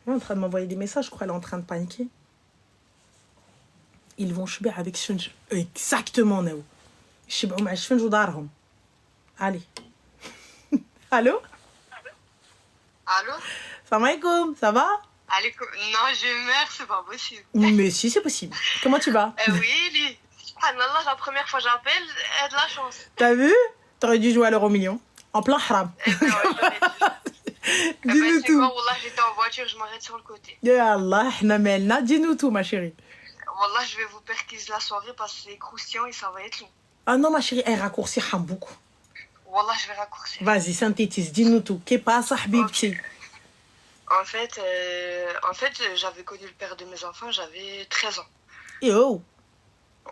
Elle est en train de m'envoyer des messages, je crois, elle est en train de paniquer. Ils vont chouber avec Shunj. Exactement, Nao. يشبعوا مع الشفنج ودارهم. Allez. Allô? Allô? Salam alaikum, ça va? Allez, non, je meurs, c'est pas possible. Mais si, c'est possible. Comment tu vas? Oui, subhanallah, la première fois que j'appelle, elle a de la chance. T'as vu? T'aurais dû jouer à l'euro million. En plein haram. Dis-nous tout. Wallah, j'étais en voiture, je m'arrête sur le côté. Ya Allah, احنا مالنا. Dis-nous tout, ma chérie. Wallah, je vais vous perquiser la soirée parce que c'est croustillant et ça va être long. Ah non, ma chérie, elle raccourcit beaucoup. Wallah, je vais raccourcir. Vas-y, synthétise, dis-nous tout. Qu'est-ce pas ça, habibti? En fait, j'avais connu le père de mes enfants, j'avais 13 ans. Yo.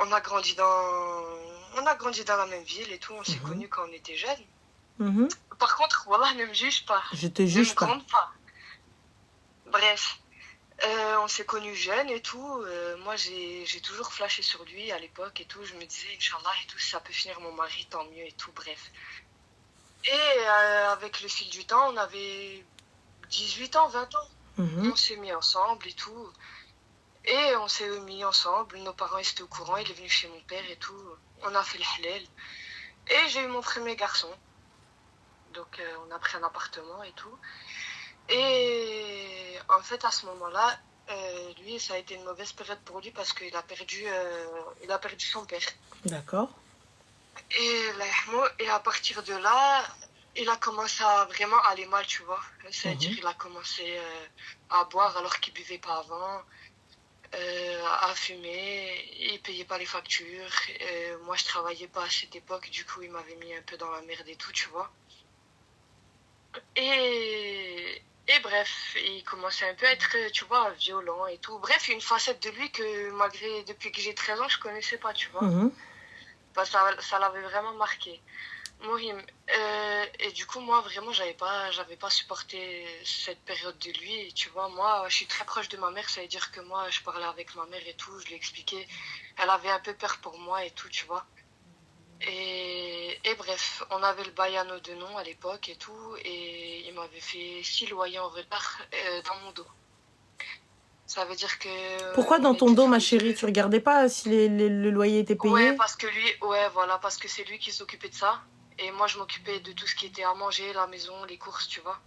On a grandi dans la même ville et tout, on s'est connus quand on était jeunes. Par contre, Wallah, ne me juge pas. Je te juge pas. Ne me gronde pas. Bref, on s'est connus jeunes et tout. Moi, j'ai toujours flashé sur lui à l'époque et tout. Je me disais, Inch'Allah et tout, si ça peut finir mon mari, tant mieux et tout, bref. Et avec le fil du temps, on avait 18 ans, 20 ans. On s'est mis ensemble et tout. Et on s'est mis ensemble. Nos parents étaient au courant. Il est venu chez mon père et tout. On a fait le halal. Et j'ai eu mon premier garçon. Donc, on a pris un appartement et tout. Et en fait, à ce moment-là, lui, ça a été une mauvaise période pour lui parce qu'il a perdu son père. D'accord. Et à partir de là, il a commencé à vraiment aller mal, tu vois. C'est-à-dire qu'il a commencé à boire alors qu'il buvait pas avant, à fumer, il payait pas les factures. Moi, je travaillais pas à cette époque, du coup, il m'avait mis un peu dans la merde et tout, tu vois. Et bref, il commençait un peu à être, tu vois, violent et tout. Bref, une facette de lui que depuis que j'ai 13 ans, je connaissais pas, tu vois. Bah, ça l'avait vraiment marqué. Mohim. Et du coup, moi, vraiment, j'avais pas supporté cette période de lui. Et tu vois, moi, je suis très proche de ma mère. Ça veut dire que moi, je parlais avec ma mère et tout. Je lui expliquais. Elle avait un peu peur pour moi et tout, tu vois. Et bref, on avait le Bayano de nom à l'époque et tout, et il m'avait fait 6 loyers en retard dans mon dos. Ça veut dire que... Pourquoi dans ton dos, ma chérie? Tu regardais pas si le loyer était payé? Ouais, parce que c'est lui qui s'occupait de ça. Et moi, je m'occupais de tout ce qui était à manger, la maison, les courses, tu vois.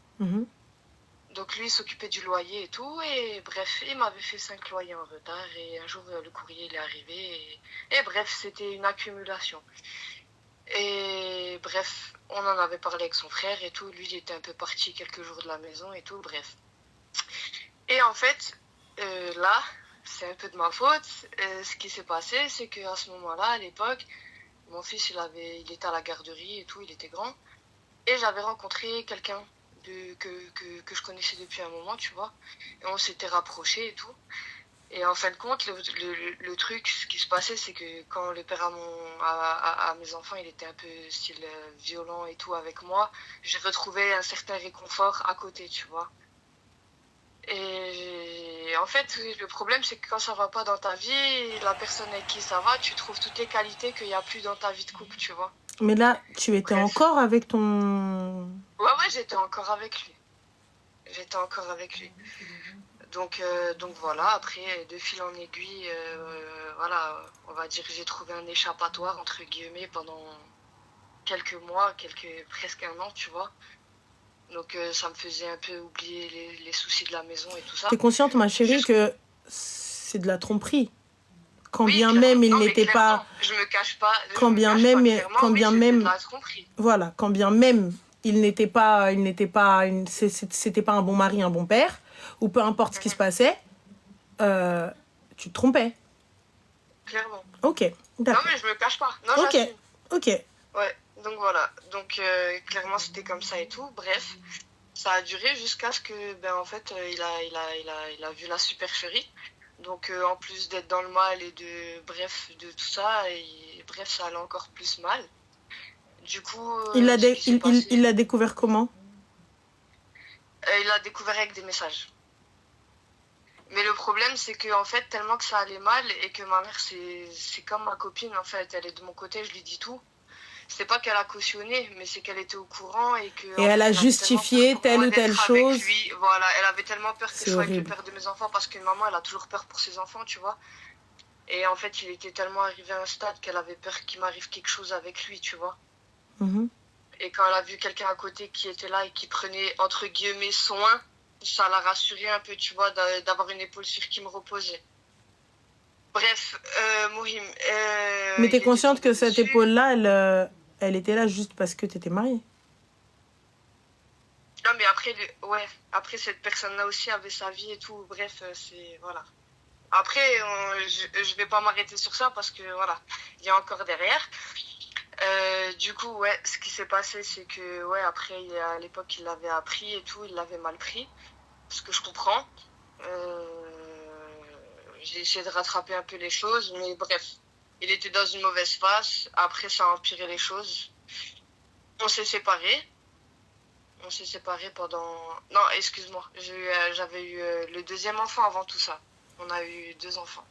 Donc lui, il s'occupait du loyer et tout, et bref, il m'avait fait 5 loyers en retard, et un jour, le courrier, il est arrivé, et bref, c'était une accumulation. Et bref, on en avait parlé avec son frère et tout, lui, il était un peu parti quelques jours de la maison et tout, bref. Et en fait, là, c'est un peu de ma faute, ce qui s'est passé, c'est qu'à ce moment-là, à l'époque, mon fils, il était à la garderie et tout, il était grand, et j'avais rencontré quelqu'un que je connaissais depuis un moment, tu vois, et on s'était rapprochés et tout. Et en fin de compte, le truc, ce qui se passait, c'est que quand le père à mes enfants, il était un peu style violent et tout avec moi, j'ai retrouvé un certain réconfort à côté, tu vois. Et en fait, le problème, c'est que quand ça va pas dans ta vie, la personne avec qui ça va, tu trouves toutes les qualités qu'il n'y a plus dans ta vie de couple, tu vois. Mais là, tu étais encore avec ton... Ouais, j'étais encore avec lui. Donc voilà, après, de fil en aiguille, voilà, on va dire que j'ai trouvé un échappatoire, entre guillemets, pendant quelques mois, presque un an, tu vois. Donc ça me faisait un peu oublier les soucis de la maison et tout ça. T'es consciente, ma chérie, que c'est de la tromperie? Quand oui, bien même il n'était pas... Je me cache pas. Quand bien même... de la tromperie. Voilà, quand bien même c'était pas un bon mari, un bon père, ou peu importe ce qui se passait, tu te trompais. Clairement. Ok, d'accord. Non, mais je me cache pas. Non, j'assume. Ok. Ouais, donc voilà. Donc clairement, c'était comme ça et tout. Bref, ça a duré jusqu'à ce que, en fait, il a vu la supercherie. Donc en plus d'être dans le mal et de tout ça, et bref, ça allait encore plus mal. Du coup, il l'a découvert comment? Il l'a découvert avec des messages. Mais le problème, c'est que en fait, tellement que ça allait mal et que ma mère, c'est comme ma copine, en fait, elle est de mon côté, je lui dis tout. c'est pas qu'elle a cautionné, mais c'est qu'elle était au courant et que... Et elle a justifié telle ou telle chose. Lui. Voilà, elle avait tellement peur que je sois avec le horrible. père de mes enfants parce qu'une maman, elle a toujours peur pour ses enfants, tu vois. Et en fait, il était tellement arrivé à un stade qu'elle avait peur qu'il m'arrive quelque chose avec lui, tu vois. Et quand elle a vu quelqu'un à côté qui était là et qui prenait, entre guillemets, soin, ça l'a rassurée un peu, tu vois, d'avoir une épaule sur qui me reposait. Bref, Mohim... Mais t'es consciente que cette épaule-là, elle était là juste parce que t'étais mariée? Non, mais après, après cette personne-là aussi avait sa vie et tout. Bref, c'est... Voilà. Après, je vais pas m'arrêter sur ça parce que, voilà, il y a encore derrière. Du coup, ouais, ce qui s'est passé, c'est que, ouais, après, à l'époque, il l'avait appris et tout, il l'avait mal pris. Ce que je comprends. J'ai essayé de rattraper un peu les choses, mais bref, il était dans une mauvaise phase. Après, ça a empiré les choses. On s'est séparés. On s'est séparés pendant... Non, excuse-moi, j'avais eu le deuxième enfant avant tout ça. On a eu 2 enfants.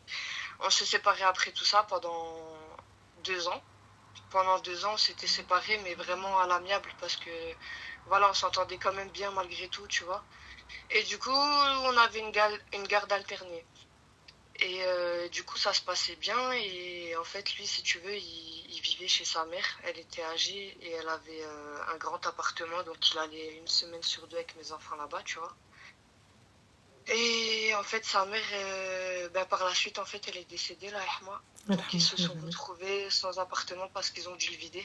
On s'est séparés après tout ça pendant 2 ans. Pendant 2 ans, on s'était séparés, mais vraiment à l'amiable parce que, voilà, on s'entendait quand même bien malgré tout, tu vois. Et du coup, on avait une garde alternée. Et du coup, ça se passait bien. Et en fait, lui, si tu veux, il vivait chez sa mère. Elle était âgée et elle avait un grand appartement. Donc, il allait 1 semaine sur 2 avec mes enfants là-bas, tu vois. Et en fait, sa mère, par la suite, en fait, elle est décédée, là, avec moi. Donc, ils se sont retrouvés sans appartement parce qu'ils ont dû le vider.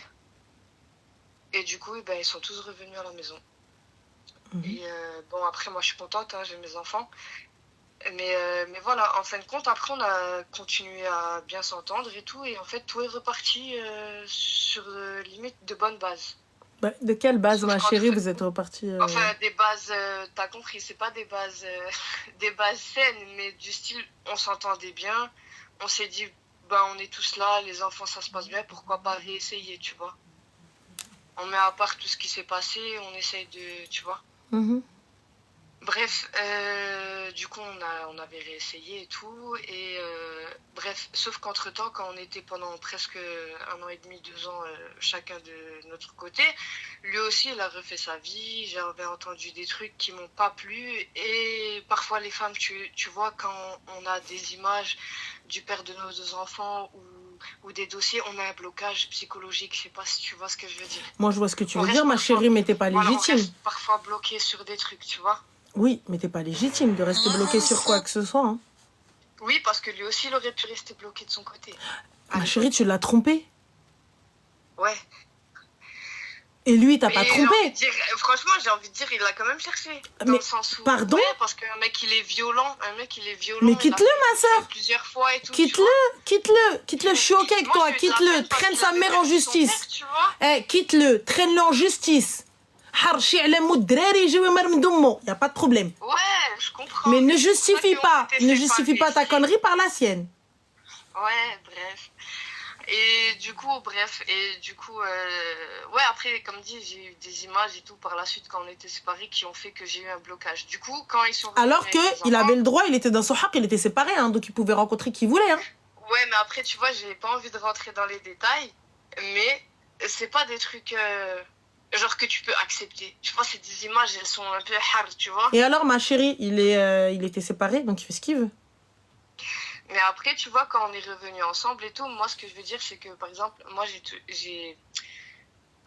Et du coup, ils sont tous revenus à la maison. Et bon, après, moi, je suis contente, hein, j'ai mes enfants. Mais voilà, en fin de compte, après, on a continué à bien s'entendre et tout. Et en fait, tout est reparti sur limite de bonnes bases. Bah, de quelle base, ma chérie, vous êtes reparti Enfin, des bases, t'as compris, c'est pas des bases, des bases saines, mais du style, on s'entendait bien. On s'est dit, on est tous là, les enfants, ça se passe bien, pourquoi pas réessayer, tu vois. On met à part tout ce qui s'est passé, on essaye de, tu vois. Bref, du coup, on avait réessayé et tout. Et bref, sauf qu'entre-temps, quand on était pendant presque 1 an et demi, 2 ans, chacun de notre côté, lui aussi, il a refait sa vie. J'avais entendu des trucs qui m'ont pas plu. Et parfois, les femmes, tu vois, quand on a des images du père de nos 2 enfants ou des dossiers, on a un blocage psychologique. Je sais pas si tu vois ce que je veux dire. Moi, je vois ce que tu veux dire, ma chérie, mais t'es pas légitime. On reste parfois bloqué sur des trucs, tu vois. Oui, mais t'es pas légitime de rester bloqué sur quoi que ce soit. Hein. Oui, parce que lui aussi, il aurait pu rester bloqué de son côté. Ma chérie, tu l'as trompé. Ouais. Et lui, t'as pas trompé. Franchement, j'ai envie de dire, il l'a quand même cherché. Dans le sens où, pardon. Ouais, parce qu'un mec, il est violent. Mais quitte-le, ma soeur. Plusieurs fois et tout. Quitte-le. Je suis ok avec toi. Quitte-le. Traîne sa mère en justice. Quitte-le. Traîne-le en justice. Il n'y a pas de problème. Ouais, je comprends. Mais ne justifie pas ta connerie par la sienne. Ouais, bref. Et du coup, ouais, après, comme dit, j'ai eu des images et tout par la suite quand on était séparés qui ont fait que j'ai eu un blocage. Du coup, quand ils sont alors qu'il avait le droit, il était dans son haq, il était séparé, hein, donc il pouvait rencontrer qui voulait. Hein. Ouais, mais après, tu vois, j'ai pas envie de rentrer dans les détails, mais c'est pas des trucs... genre que tu peux accepter. Tu vois, c'est des images, elles sont un peu hard, tu vois. Et alors, ma chérie, il était séparé, donc il fait ce qu'il veut. Mais après, tu vois, quand on est revenus ensemble et tout, moi, ce que je veux dire, c'est que, par exemple, moi, j'ai...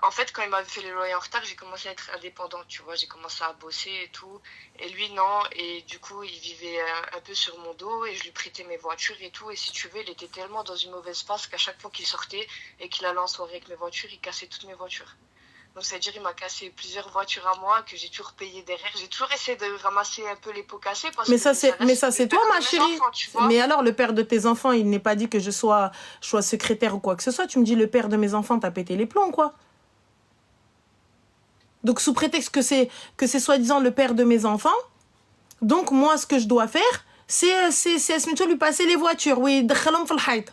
En fait, quand il m'avait fait les loyers en retard, j'ai commencé à être indépendante, tu vois. J'ai commencé à bosser et tout. Et lui, non. Et du coup, il vivait un peu sur mon dos et je lui prêtais mes voitures et tout. Et si tu veux, il était tellement dans une mauvaise passe qu'à chaque fois qu'il sortait et qu'il allait en soirée avec mes voitures, il cassait toutes mes voitures. Donc, c'est-à-dire il m'a cassé plusieurs voitures à moi que j'ai toujours payé derrière. J'ai toujours essayé de ramasser un peu les pots cassés. Mais ça, c'est toi, ma chérie. Enfants, mais alors, le père de tes enfants, il n'est pas dit que je sois secrétaire ou quoi que ce soit. Tu me dis, le père de mes enfants t'a pété les plombs, quoi. Donc, sous prétexte que c'est soi-disant le père de mes enfants, donc, moi, ce que je dois faire, c'est lui passer les voitures. Oui, d'khalam fil hayt.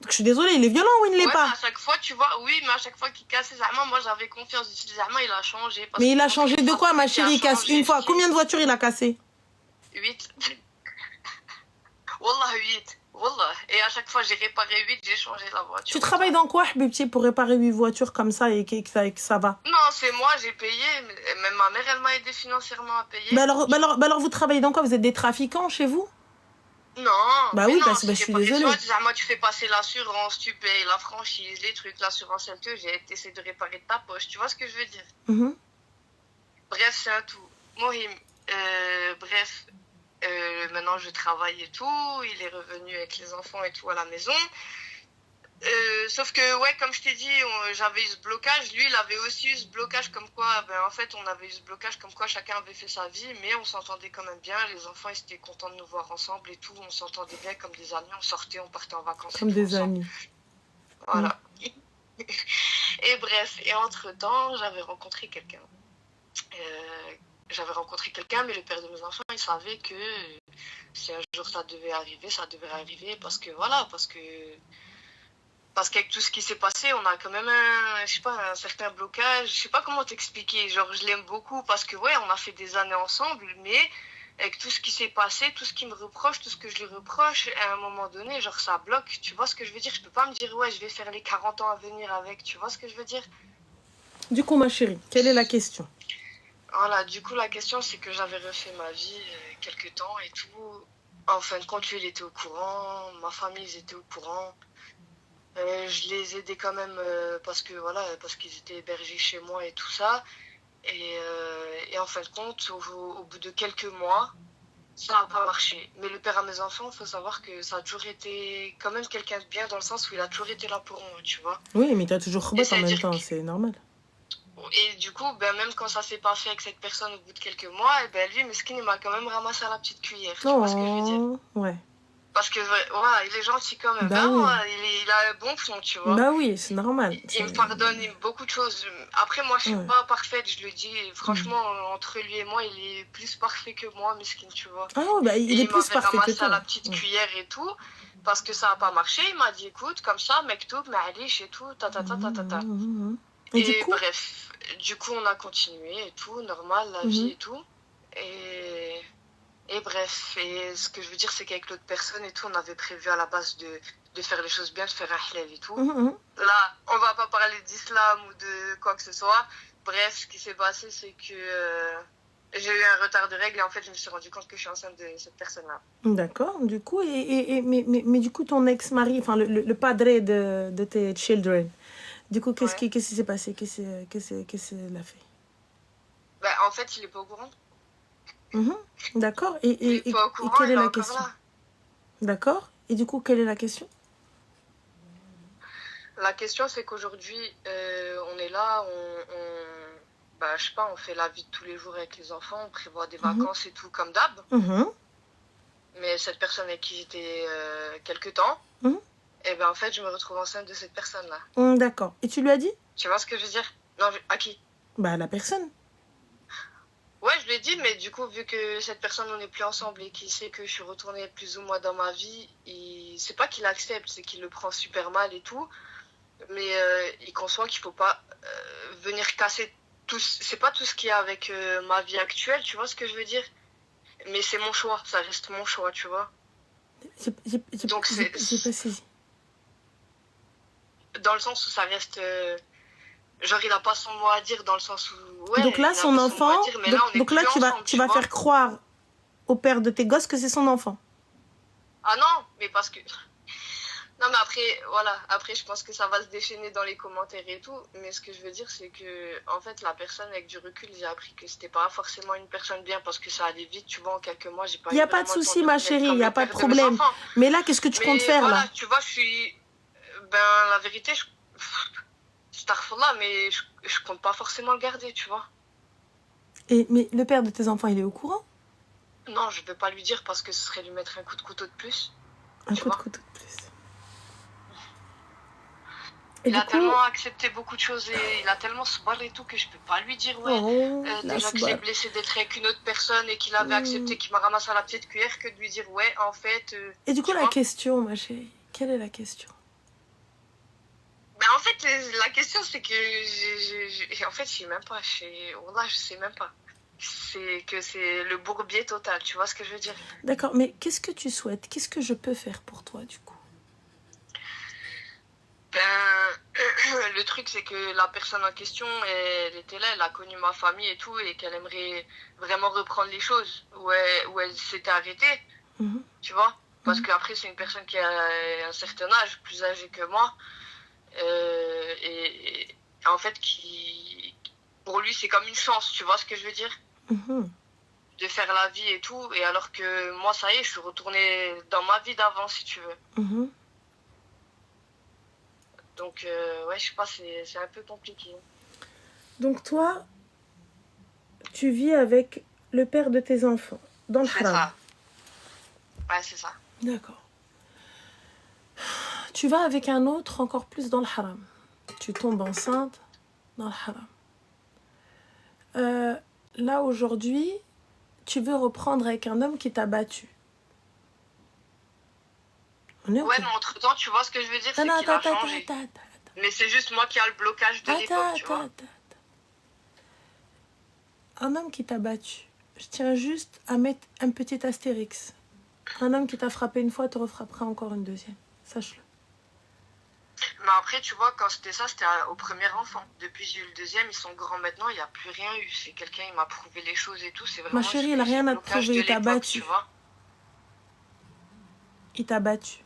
Je suis désolée, il est violent ou il ne l'est pas? À chaque fois, tu vois, oui, mais à chaque fois qu'il casse les armes, moi j'avais confiance. Les armes, il a changé. Mais il a changé de quoi, ma chérie? Il casse une fois. Combien de voitures il a cassé? 8. Wallah, 8. Wallah. Et à chaque fois, j'ai réparé 8, j'ai changé la voiture. Tu travailles dans quoi, Habibti, pour réparer 8 voitures comme ça et que ça va? Non, c'est moi, j'ai payé. Même ma mère, elle m'a aidé financièrement à payer. Alors, vous travaillez dans quoi? Vous êtes des trafiquants chez vous? Non, Bah mais oui, non, je c'est suis réparation. désolée. Moi, tu fais passer l'assurance, tu payes la franchise, les trucs, l'assurance, elle te jette, t'essaies de réparer de ta poche. Tu vois ce que je veux dire? Bref, c'est un tout. Mohim, bref, maintenant je travaille et tout. Il est revenu avec les enfants et tout à la maison. Sauf que, ouais, comme je t'ai dit, j'avais eu ce blocage. Lui, il avait aussi eu ce blocage comme quoi, en fait, on avait eu ce blocage comme quoi chacun avait fait sa vie, mais on s'entendait quand même bien. Les enfants, ils étaient contents de nous voir ensemble et tout. On s'entendait bien comme des amis. On sortait, on partait en vacances. Comme des amis. Voilà. Et bref, et entre-temps, j'avais rencontré quelqu'un. Mais le père de mes enfants, il savait que si un jour ça devait arriver parce qu'avec tout ce qui s'est passé, on a quand même un certain blocage. Je sais pas comment t'expliquer. Genre, je l'aime beaucoup parce que, ouais, on a fait des années ensemble, mais avec tout ce qui s'est passé, tout ce qu'il me reproche, tout ce que je lui reproche, à un moment donné, genre, ça bloque. Tu vois ce que je veux dire? Je peux pas me dire, ouais, je vais faire les 40 ans à venir avec. Tu vois ce que je veux dire? Du coup, ma chérie, quelle est la question? Voilà, du coup, la question, c'est que j'avais refait ma vie quelques temps et tout. En fin de compte, lui, il était au courant. Ma famille, ils étaient au courant. Je les aidais quand même parce qu'ils étaient hébergés chez moi et tout ça. Et en fin de compte, au bout de quelques mois, ça n'a pas marché. Mais le père à mes enfants, il faut savoir que ça a toujours été quand même quelqu'un de bien dans le sens où il a toujours été là pour moi, tu vois. Oui, mais tu as toujours rebattu en même temps, c'est normal. Et du coup, même quand ça s'est pas fait avec cette personne au bout de quelques mois, lui, Meskin, il m'a quand même ramassé à la petite cuillère. Tu vois ce que je veux dire? Ouais. Parce que, voilà, il est gentil quand même. Bah oui. Il a un bon fond, tu vois. Bah oui, c'est normal. Il me pardonne beaucoup de choses. Après, moi, je suis pas parfaite, je le dis. Franchement, entre lui et moi, il est plus parfait que moi, Meskin, tu vois. Ah ouais, bah il est plus parfait que toi. Il m'avait ramassé à la petite cuillère et tout. Parce que ça n'a pas marché. Il m'a dit, écoute, comme ça, mektoub, ma'alish et tout, Et bref, du coup, on a continué et tout, normal, la vie et tout. Et bref, et ce que je veux dire, c'est qu'avec l'autre personne et tout, on avait prévu à la base de faire les choses bien, de faire un halal et tout. Là, on va pas parler d'islam ou de quoi que ce soit. Bref, ce qui s'est passé, c'est que j'ai eu un retard de règles et en fait, je me suis rendu compte que je suis enceinte de cette personne-là. D'accord, du coup, mais du coup, ton ex-mari, enfin, le padre de tes children, du coup, qu'est-ce qui s'est passé? Qu'est-ce qu'il a fait? En fait, il est pas au courant. D'accord. Et quelle est la question? D'accord. Et du coup, quelle est la question? La question, c'est qu'aujourd'hui, on est là, je sais pas, on fait la vie de tous les jours avec les enfants, on prévoit des vacances et tout, comme d'hab. Mais cette personne avec qui j'étais quelques temps, en fait, je me retrouve enceinte de cette personne-là. D'accord. Et tu lui as dit? Tu vois ce que je veux dire? Non, à qui? À la personne. Ouais, je lui ai dit, mais du coup, vu que cette personne, on n'est plus ensemble et qu'il sait que je suis retournée plus ou moins dans ma vie, c'est pas qu'il accepte, c'est qu'il le prend super mal et tout. Mais il conçoit qu'il faut pas venir casser tout. C'est pas tout ce qu'il y a avec ma vie actuelle, tu vois ce que je veux dire? Mais c'est mon choix, ça reste mon choix, tu vois. Donc j'ai pas saisi. Dans le sens où ça reste. Genre, il a pas son mot à dire dans le sens où. Ouais, donc là, son enfant. Donc là, tu vas faire croire au père de tes gosses que c'est son enfant. Ah non, mais parce que. Non, mais après, je pense que ça va se déchaîner dans les commentaires et tout. Mais ce que je veux dire, c'est que, en fait, la personne, avec du recul, j'ai appris que c'était pas forcément une personne bien parce que ça allait vite, tu vois, en quelques mois, j'ai pas eu. Il n'y a pas de souci, ma chérie, il n'y a pas de problème. Mais là, qu'est-ce que tu comptes faire, là? Tu vois, je suis. La vérité, mais je compte pas forcément le garder, tu vois. Mais le père de tes enfants, il est au courant? Non, je vais pas lui dire parce que ce serait lui mettre un coup de couteau de plus. Un coup de couteau de plus. Il a tellement accepté beaucoup de choses et il a tellement se barré et tout que je peux pas lui dire déjà que c'est blessé d'être avec une autre personne et qu'il avait accepté qu'il m'a ramassé à la petite cuillère que de lui dire en fait. Et du coup, la question, ma chérie, quelle est la question? En fait, la question c'est que en fait, je sais même pas. Je sais même pas. c'est le bourbier total, tu vois ce que je veux dire? D'accord, mais qu'est-ce que tu souhaites? Qu'est-ce que je peux faire pour toi, du coup? Le truc, c'est que la personne en question, elle était là, elle a connu ma famille et tout, et qu'elle aimerait vraiment reprendre les choses où elle s'était arrêtée, tu vois? Parce qu'après, c'est une personne qui a un certain âge, plus âgée que moi, et en fait, pour lui, c'est comme une chance, tu vois ce que je veux dire? De faire la vie et tout, et alors que moi, ça y est, je suis retournée dans ma vie d'avant, si tu veux. Donc, ouais, je sais pas, c'est un peu compliqué. Donc, toi, tu vis avec le père de tes enfants, dans le haram. C'est ça. Ouais, c'est ça. D'accord. Tu vas avec un autre encore plus dans le haram. Tu tombes enceinte dans le haram. Là, aujourd'hui, tu veux reprendre avec un homme qui t'a battu. On est okay. Ouais, mais entre-temps, tu vois ce que je veux dire, c'est qu'il a changé. Mais c'est juste moi qui a le blocage de l'époque, tu vois. Un homme qui t'a battu, je tiens juste à mettre un petit astérix. Un homme qui t'a frappé une fois te refrappera encore une deuxième. Sache-le. Mais après, tu vois, quand c'était ça, c'était au premier enfant. Depuis j'ai eu le deuxième, ils sont grands maintenant, il n'y a plus rien eu. C'est quelqu'un, il m'a prouvé les choses et tout. C'est vraiment. Ma chérie, il n'a rien à te prouver, il t'a battu. Tu vois. Il t'a battu.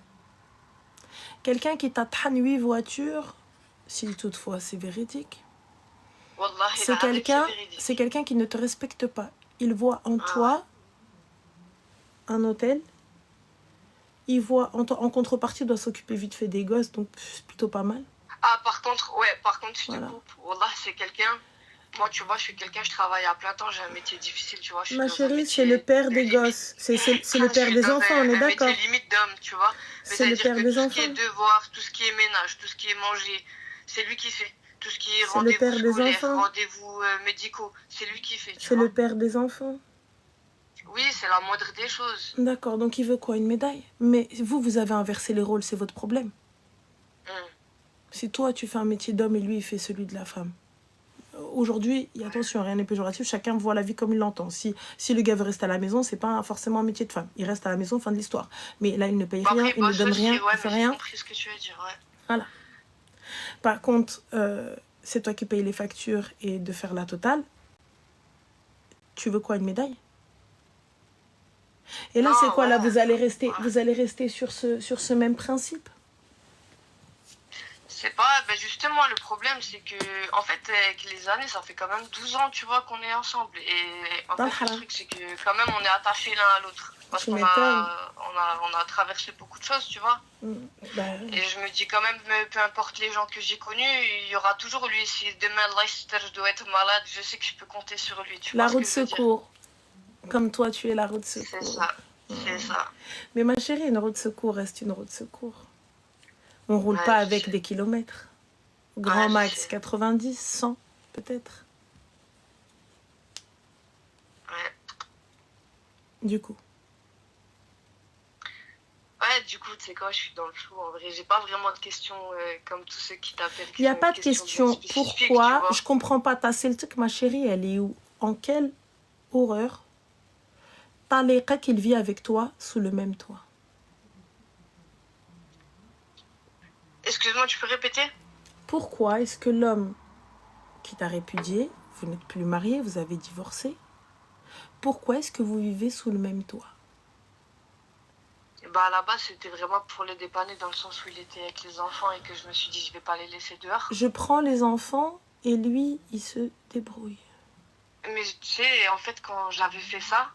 Quelqu'un qui t'a traîné 8 voitures, si toutefois c'est véridique, Wallah, c'est quelqu'un qui ne te respecte pas. Il voit en toi un hôtel. Il voit en contrepartie, il doit s'occuper vite fait des gosses, donc c'est plutôt pas mal. Ah, par contre, je te coupe. Wallah, c'est quelqu'un. Moi, tu vois, je suis quelqu'un, je travaille à plein temps, j'ai un métier difficile, tu vois. Ma chérie, c'est le père des gosses. C'est le père des enfants, on est d'accord. C'est limite d'homme, tu vois. C'est le père des enfants. Tout ce qui est devoir, tout ce qui est ménage, tout ce qui est manger, c'est lui qui fait. Tout ce qui est rendez-vous scolaires, rendez-vous médicaux, c'est lui qui fait, tu vois. C'est le père des enfants. Oui, c'est la moindre des choses. D'accord, donc il veut quoi? Une médaille? Mais vous avez inversé les rôles, c'est votre problème. Si toi, tu fais un métier d'homme et lui, il fait celui de la femme. Aujourd'hui, attention, rien n'est péjoratif, chacun voit la vie comme il l'entend. Si le gars veut rester à la maison, c'est pas forcément un métier de femme. Il reste à la maison, fin de l'histoire. Mais là, il ne paye rien, il ne donne rien, il fait rien. J'ai compris ce que tu veux dire, ouais. Voilà. Par contre, c'est toi qui payes les factures et de faire la totale. Tu veux quoi, une médaille? Et là, c'est quoi, là, vous allez rester sur ce même principe? C'est pas, justement, le problème, c'est que, en fait, avec les années, ça fait quand même 12 ans, tu vois, qu'on est ensemble. Et en fait, le truc, c'est que, quand même, on est attachés l'un à l'autre. Parce qu'on a traversé beaucoup de choses, tu vois. Et je me dis quand même, peu importe les gens que j'ai connus, il y aura toujours lui. Si demain, je dois être malade, je sais que je peux compter sur lui, tu vois. La roue de secours. Comme toi, tu es la roue de secours. C'est ça, c'est ça. Mais ma chérie, une roue de secours reste une roue de secours. On roule pas avec des kilomètres. Grand max 90, 100 peut-être. Ouais. Du coup. Ouais, du coup, tu sais quoi, je suis dans le flou. En vrai, j'ai pas vraiment de questions comme tous ceux qui t'appellent. Il n'y a pas de question. Pourquoi? Je comprends pas. Ta Celtic, ma chérie, elle est où? En quelle horreur Taliqa qu'il vit avec toi sous le même toit? Excuse-moi, tu peux répéter? Pourquoi est-ce que l'homme qui t'a répudié, vous n'êtes plus mariés, vous avez divorcé, pourquoi est-ce que vous vivez sous le même toit? À la base, c'était vraiment pour le dépanner dans le sens où il était avec les enfants et que je me suis dit, je vais pas les laisser dehors. Je prends les enfants et lui, il se débrouille. Mais tu sais, en fait, quand j'avais fait ça,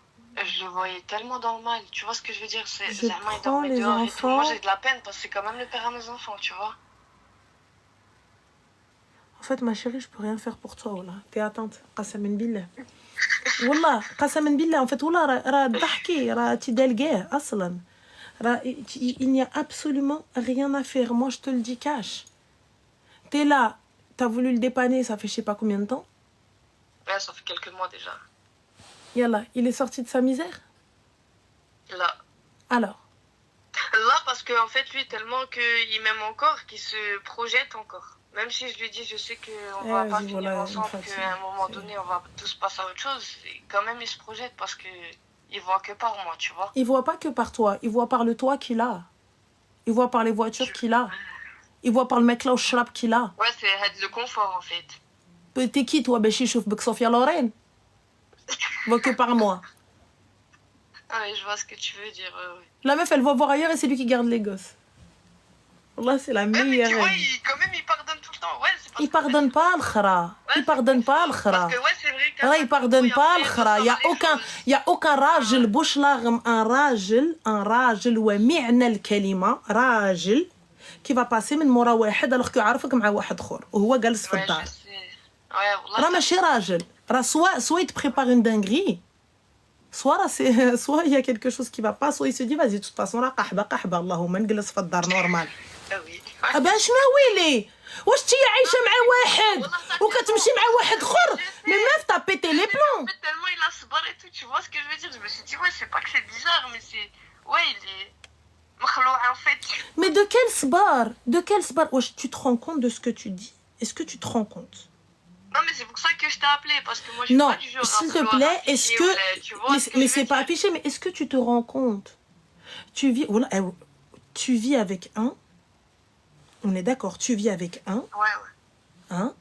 je le voyais tellement dans le mal. Tu vois ce que je veux dire? C'est je prends les enfants. Moi, j'ai de la peine parce que c'est quand même le père à mes enfants, tu vois. En fait, ma chérie, je peux rien faire pour toi, Wallah. T'es atteinte. Qasamen billah. Wallah, qasamen billah. En fait, Wallah, ra d'ahki, ra tidalgeh, aslan. Il n'y a absolument rien à faire. Moi, je te le dis cash. T'es là, t'as voulu le dépanner, ça fait je sais pas combien de temps. Ouais, ça fait quelques mois déjà. Yallah, il est sorti de sa misère? Là. Alors? Là, parce qu'en fait, lui, tellement qu'il m'aime encore, qu'il se projette encore. Même si je lui dis, je sais qu'on Eh, va pas vas-y, finir voilà, une ensemble, fatigue. qu'à un moment donné, on va tous passer à autre chose, quand même, il se projette parce que il voit que par moi, tu vois. Il voit pas que par toi, il voit par le toit qu'il a. Il voit par les voitures qu'il a. Il voit par le mec là au shrap qu'il a. Ouais, c'est le confort, en fait. T'es qui, toi, Béchi, chouf Bek Sofia Loren? Il voit que par moi. Ah oui, je vois ce que tu veux dire. Ouais. La meuf, elle va voir ailleurs et c'est lui qui garde les gosses. Là, c'est la Ouais, mais meilleure. tu vois, quand même, il pardonne tout le temps. Ouais, c'est parce Il pardonne pas le khara. Ouais, Il pardonne pas le khara. Parce que, ouais, c'est vrai Là, il pardonne pas le khara. Il y a aucun راجل بوش لاغم un راجل ومعنى الكلمة راجل qui va passer من مورا واحد alors que عارفك مع واحد اخر وهو جالس في الدار. راه ماشي راجل. راه soit il te prépare une dinguerie. Soit il y a quelque chose qui va pas, soit il se dit vas-y de toute façon راه قحبه اللهم نجلس في الدار نورمال. ابا شنو ويلي واش تي عايشه مع واحد وكتمشي مع واحد اخر مي ميف تا بيتي لي بلون tellement il a صبر et tout, tu vois ce que je veux dire, je me suis dit ouais, c'est pas que c'est bizarre mais c'est ouais, il est مخلوع en fait. Mais de quel sbar wesh, tu te rends compte de ce que tu dis? Est-ce que tu te rends compte? Non mais c'est pour ça que je t'ai appelé parce que moi je suis pas du genre s'il te plaît, est-ce que mais c'est pas affiché, mais est-ce que tu te rends compte? Tu vis avec un. On est d'accord, tu vis avec un. Ouais. Hein?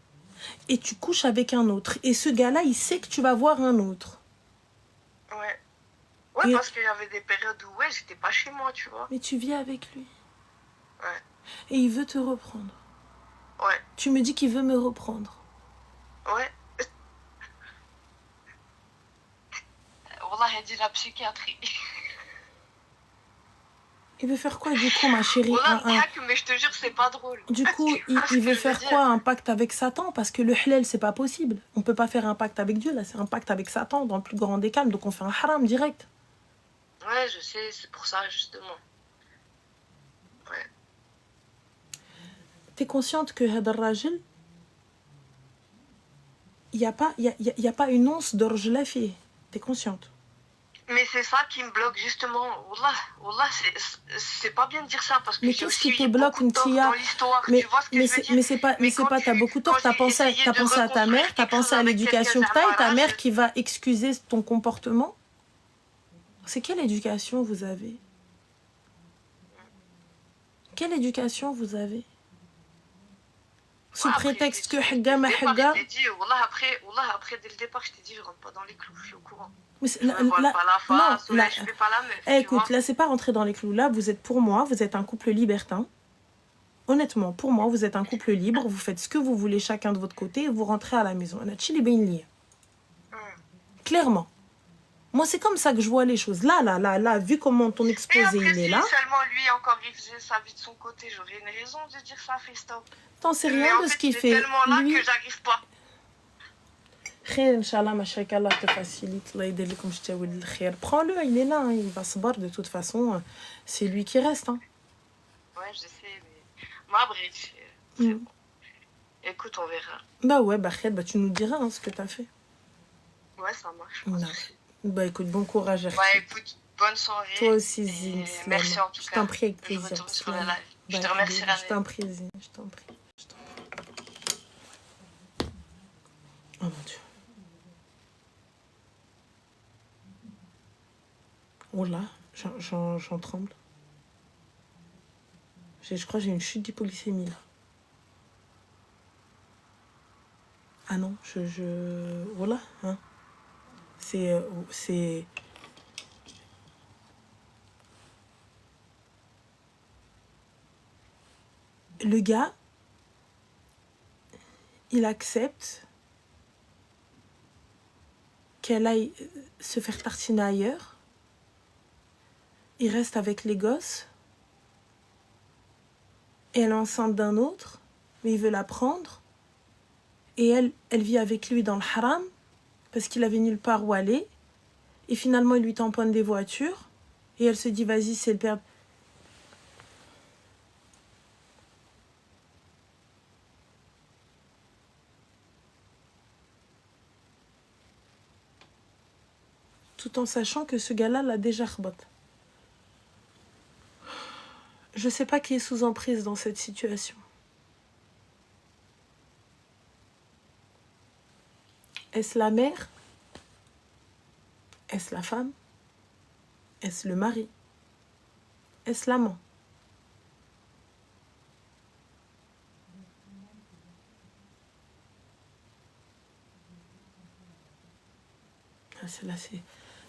Et tu couches avec un autre. Et ce gars-là, il sait que tu vas voir un autre. Ouais. Ouais, parce qu'il y avait des périodes où ouais, j'étais pas chez moi, tu vois. Mais tu vis avec lui. Ouais. Et il veut te reprendre. Ouais. Tu me dis qu'il veut me reprendre. Ouais. Wallah, il dit la psychiatrie. Il veut faire quoi du coup, ma chérie? Mais je te jure, c'est pas drôle. Du coup, il veut faire quoi? Un pacte avec Satan? Parce que le halal, c'est pas possible. On peut pas faire un pacte avec Dieu, là. C'est un pacte avec Satan, dans le plus grand des calmes. Donc on fait un haram direct. Ouais, je sais, c'est pour ça, justement. Ouais. T'es consciente que Hadar Rajil, il y a pas une once d'orge la fille. T'es consciente? Mais c'est ça qui me bloque justement. Wallah, c'est pas bien de dire ça parce que j'ai aussi eu beaucoup de tort dans l'histoire. Tu vois ce que je veux dire? Mais c'est pas t'as beaucoup de tort. T'as pensé à ta mère, t'as pensé à l'éducation que t'as et ta mère qui va excuser ton comportement. C'est quelle éducation vous avez? Quelle éducation vous avez? Sous prétexte que Hagga ma Hagga. Après dès le départ je t'ai dit je rentre pas dans les clous, je suis au courant. Mais écoute, là c'est pas rentrer dans les clous. Là vous êtes pour moi, vous êtes un couple libertin. Honnêtement, pour moi vous êtes un couple libre. Vous faites ce que vous voulez chacun de votre côté et vous rentrez à la maison. Clairement. Moi c'est comme ça que je vois les choses. Là, vu comment ton exposé il est là. Si seulement lui encore il faisait sa vie de son côté, j'aurais une raison de dire ça, fait stop. T'en sais rien de ce qu'il fait. C'est tellement là que j'arrive pas. خير ان شاء الله مشاك الله te facilite الله يدير لكم الشتاوي الخير. Prends-le, il est là, hein, il va se battre de toute façon, c'est lui qui reste hein. Ouais, je sais mais moi bref, c'est bon. Écoute, on verra. Bah ouais, bah khair, bah tu nous diras hein, ce que t'as fait. Ouais, ça marche. Bah écoute, bon courage. Ouais, écoute, bonne soirée. Toi aussi Zine. Merci en tout cas. Je t'en prie avec plaisir. Je retourne sur le live. Je te remercie. Je t'en prie Zine, je t'en prie. Oh mon Dieu. Oh là, j'en tremble. Je crois que j'ai une chute d'hypoglycémie là. Ah non, voilà, hein. C'est... Le gars, il accepte qu'elle aille se faire tartiner ailleurs. Il reste avec les gosses. Et elle est enceinte d'un autre, mais il veut la prendre. Et elle vit avec lui dans le haram, parce qu'il avait nulle part où aller. Et finalement, il lui tamponne des voitures. Et elle se dit, vas-y, c'est le père. Tout en sachant que ce gars-là l'a déjà khbat. Je sais pas qui est sous emprise dans cette situation. Est-ce la mère? Est-ce la femme? Est-ce le mari? Est-ce l'amant?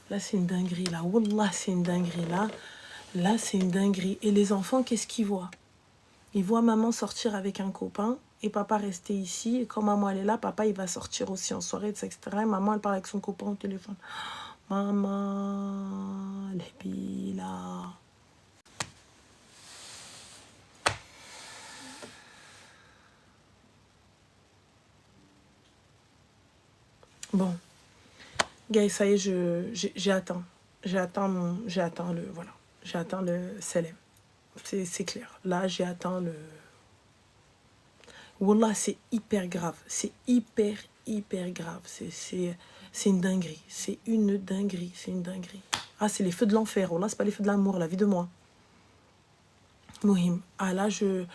Là, c'est une dinguerie, là. Wallah, c'est une dinguerie, là. Là, c'est une dinguerie. Et les enfants, qu'est-ce qu'ils voient? Ils voient maman sortir avec un copain et papa rester ici. Et quand maman, elle est là, papa, il va sortir aussi en soirée, etc. Et maman, elle parle avec son copain au téléphone. Maman, les là. Bon. Guys, ça y est, j'ai atteint. J'ai atteint le Selem. C'est clair. Là, j'ai atteint le... Wallah, c'est hyper grave. C'est hyper grave. C'est une dinguerie. C'est une dinguerie. C'est une dinguerie. Ah, c'est les feux de l'enfer. Wallah, c'est pas les feux de l'amour, la vie de moi. Mohim. Ah là, je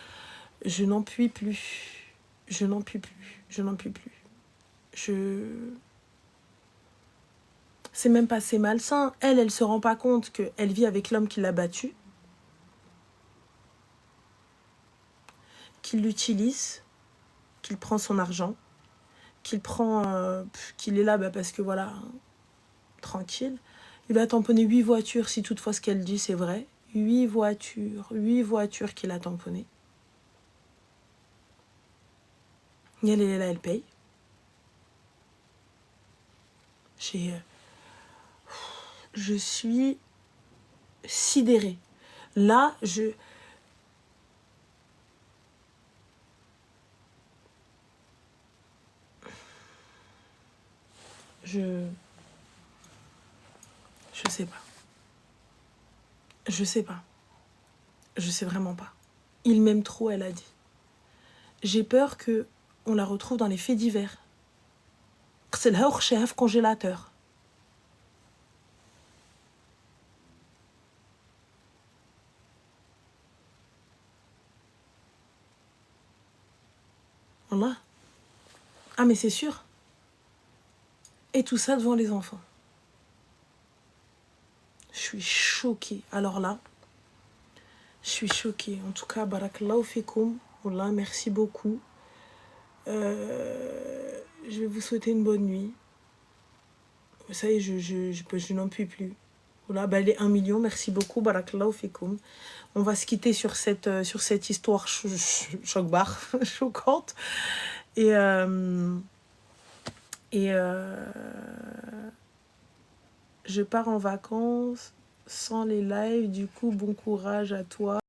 n'en puis plus. Je n'en puis plus. Je n'en puis plus. C'est même pas assez malsain. Elle se rend pas compte qu'elle vit avec l'homme qui l'a battue. Qu'il l'utilise. Qu'il prend son argent. Qu'il est là parce que voilà, tranquille. Il va tamponner 8 voitures si toutefois ce qu'elle dit c'est vrai. 8 voitures qu'il a tamponnées. Et elle est là, elle paye. Je suis sidérée. Là, je sais pas. Je sais pas. Je sais vraiment pas. Il m'aime trop, elle a dit. J'ai peur qu'on la retrouve dans les faits divers. C'est le chef congélateur. Wallah. Ah mais c'est sûr. Et tout ça devant les enfants. Je suis choquée. Alors là, je suis choquée. En tout cas, barakallahu fikoum. Wallah, merci beaucoup. Je vais vous souhaiter une bonne nuit. Ça y est, je n'en puis plus. Voilà, les 1 million, merci beaucoup. Barakallahu fikoum. On va se quitter sur cette histoire choc-bar, choquante. Et je pars en vacances sans les lives. Du coup, bon courage à toi.